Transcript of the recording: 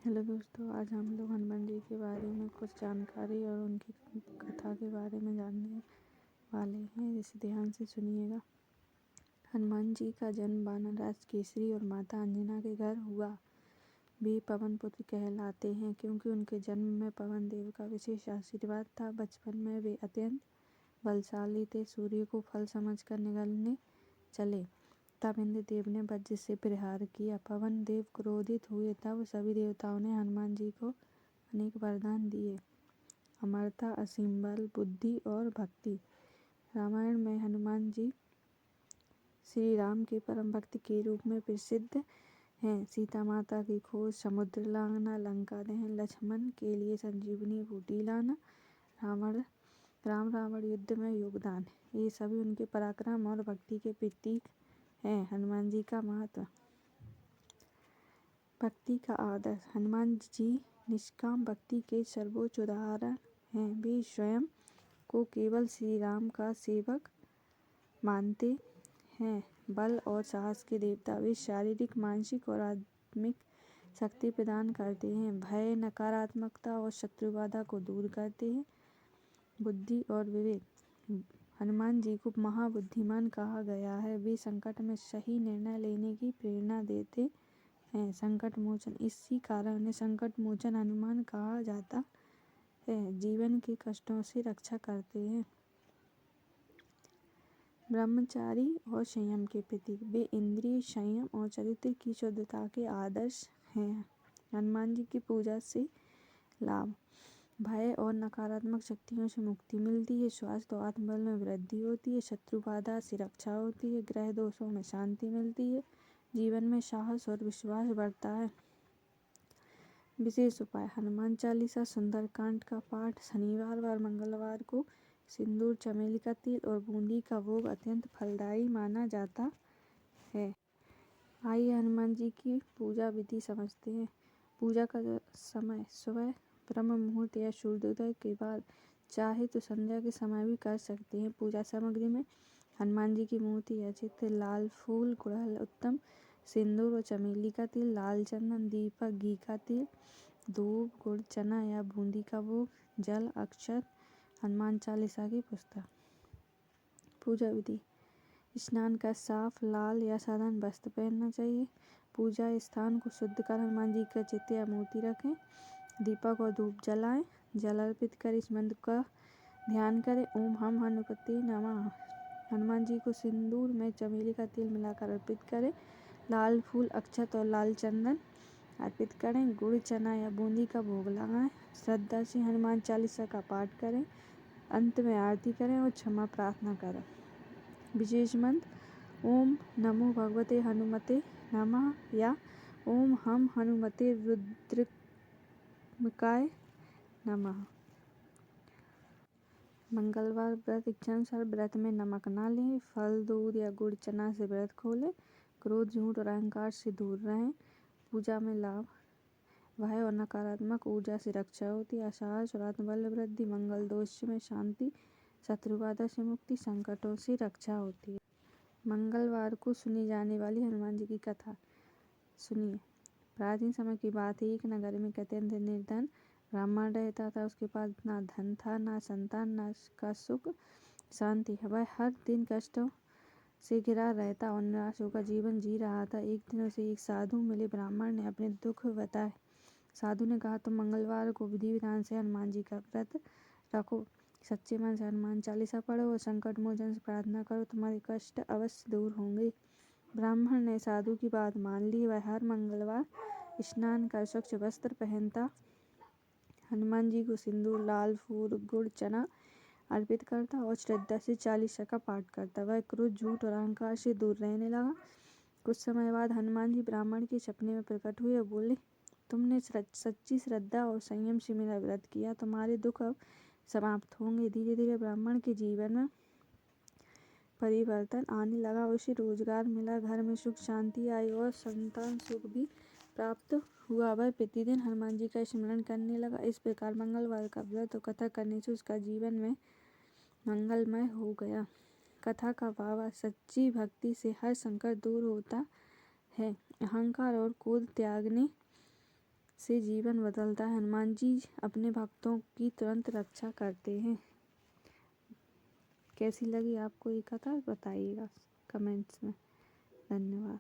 Hello दोस्तों, आज हम लोग हनुमान जी के बारे में कुछ जानकारी और उनकी कथा के बारे में जानने वाले हैं, जिसे ध्यान से सुनिएगा। हनुमान जी का जन्म वानरराज केसरी और माता अंजना के घर हुआ। वे पवन पुत्र कहलाते हैं क्योंकि उनके जन्म में पवन देव का विशेष आशीर्वाद था। बचपन में वे अत्यंत बलशाली थे। सूर्य को फल समझकर निगलने चले, तब इंद्रदेव ने वज्र से प्रहार किया। पवन देव क्रोधित हुए। तब सभी देवताओं ने हनुमान जी को अनेक वरदान दिए: अमरता, असीम बल, बुद्धि और भक्ति। रामायण में हनुमान जी श्री राम के परम भक्त के रूप में प्रसिद्ध हैं। सीता माता की खोज, समुद्र लांघना, लंका दहन, लक्ष्मण के लिए संजीवनी बूटी लाना, राम रावण युद्ध में योगदान, ये सभी उनके पराक्रम और भक्ति के प्रतीक हैं। हनुमान जी का महत्व। भक्ति का आदर्श। हनुमान जी निष्काम भक्ति के सर्वोच्च उदाहरण हैं। वे स्वयं को केवल श्री राम का सेवक मानते हैं। बल और साहस के देवता। वे शारीरिक, मानसिक और आत्मिक शक्ति प्रदान करते हैं। भय, नकारात्मकता और शत्रुबाधा को दूर करते हैं। बुद्धि और विवेक। हनुमान जी को महाबुद्धिमान कहा गया है। वे संकट में सही निर्णय लेने की प्रेरणा देते हैं। संकट मोचन। इसी कारण उन्हें संकट मोचन हनुमान कहा जाता है। जीवन के कष्टों से रक्षा करते हैं। ब्रह्मचारी और संयम के प्रतीक। वे इंद्रिय संयम और चरित्र की शुद्धता के आदर्श हैं। हनुमान जी की पूजा से लाभ। भय और नकारात्मक शक्तियों से मुक्ति मिलती है। स्वास्थ्य और आत्मबल में वृद्धि होती है। शत्रु बाधा से रक्षा होती है। ग्रह दोषों में शांति मिलती है। जीवन में साहस और विश्वास बढ़ता है। विशेष उपाय। हनुमान चालीसा, सुंदरकांड का पाठ। शनिवार व मंगलवार को सिंदूर, चमेली का तेल और बूंदी का भोग अत्यंत फलदायी माना जाता है। आइए हनुमान जी की पूजा विधि समझते हैं। पूजा का समय सुबह ब्रह्म मुहूर्त या सूर्योदय के बाद, चाहे तो संध्या के समय भी कर सकते हैं। पूजा सामग्री में हनुमान जी की मूर्ति या चित्र, लाल फूल, गुड़हल, उत्तम सिंदूर और चमेली का तेल, लाल चंदन, दीपक, घी का तेल, धूप, गुड़, चना या बूंदी का भोग, जल, अक्षत, हनुमान चालीसा की पुस्तक। पूजा विधि। स्नान कर साफ लाल या साधारण वस्त्र पहनना चाहिए। पूजा स्थान को शुद्ध कर हनुमान जी का चित्र या मूर्ति रखें। दीपक और धूप जलाएं। जल अर्पित कर इस मंत्र का ध्यान करें: ओम हम हनुमते नमः। हनुमान जी को सिंदूर में चमेली का तेल मिलाकर अर्पित करें। लाल फूल, अक्षत और लाल चंदन अर्पित करें। गुड़, चना या बूंदी का भोग लगाएं। श्रद्धा से हनुमान चालीसा का पाठ करें। अंत में आरती करें और क्षमा प्रार्थना करें। विशेष मंत्र: ओम नमो भगवते हनुमते नमः या ओम हम हनुमते रुद्रकाय नमः। मंगलवार व्रत। इच्छानुसार व्रत में नमक ना लें। फल, दूध या गुड़, चना से व्रत खोलें। क्रोध, झूठ और अहंकार से दूर रहें। पूजा में लाभ। भय और नकारात्मक ऊर्जा से रक्षा होती है। साहस और आत्मबल वृद्धि। मंगल दोष में शांति, शत्रुबाधा से मुक्ति, संकटों से रक्षा होती है। मंगलवार को सुनी जाने वाली हनुमान जी की कथा सुनिए। प्राचीन समय की बात है। एक नगर में एक अत्यंत निर्धन ब्राह्मण रहता था। उसके पास ना धन था, ना संतान, ना का सुख शांति। वह हर दिन कष्टों से घिरा रहता और निराश होकर जीवन जी रहा था। एक दिन उसे एक साधु मिले। ब्राह्मण ने अपने दुख बताए। साधु ने कहा, तुम मंगलवार को विधि विधान से हनुमान जी का व्रत रखो, सच्चे मन से हनुमान चालीसा पढ़ो और संकट मोचन से प्रार्थना करो, तुम्हारे कष्ट अवश्य दूर होंगे। ब्राह्मण ने साधु की बात मान ली। वह हर मंगलवार स्नान कर स्वच्छ वस्त्र पहनता, हनुमान जी को सिंदूर, लाल फूल, गुड़, चना अर्पित करता और श्रद्धा से चालीसा का पाठ करता। वह क्रोध, झूठ और अहंकार से दूर रहने लगा। कुछ समय बाद हनुमान जी ब्राह्मण के सपने में प्रकट हुए और बोले, तुमने सच्ची श्रद्धा और संयम से मेरा व्रत किया, तुम्हारे दुख अब समाप्त होंगे। धीरे धीरे ब्राह्मण के जीवन में परिवर्तन आने लगा। उसे रोजगार मिला, घर में सुख शांति आई और संतान सुख भी प्राप्त हुआ। वह प्रतिदिन हनुमान जी का स्मरण करने लगा। इस प्रकार मंगलवार का व्रत और कथा करने से उसका जीवन में मंगलमय हो गया। कथा का भाव। सच्ची भक्ति से हर संकट दूर होता है। अहंकार और क्रोध त्यागने से जीवन बदलता है। हनुमान जी अपने भक्तों की तुरंत रक्षा करते हैं। कैसी लगी आपको ये कथा बताइएगा कमेंट्स में। धन्यवाद।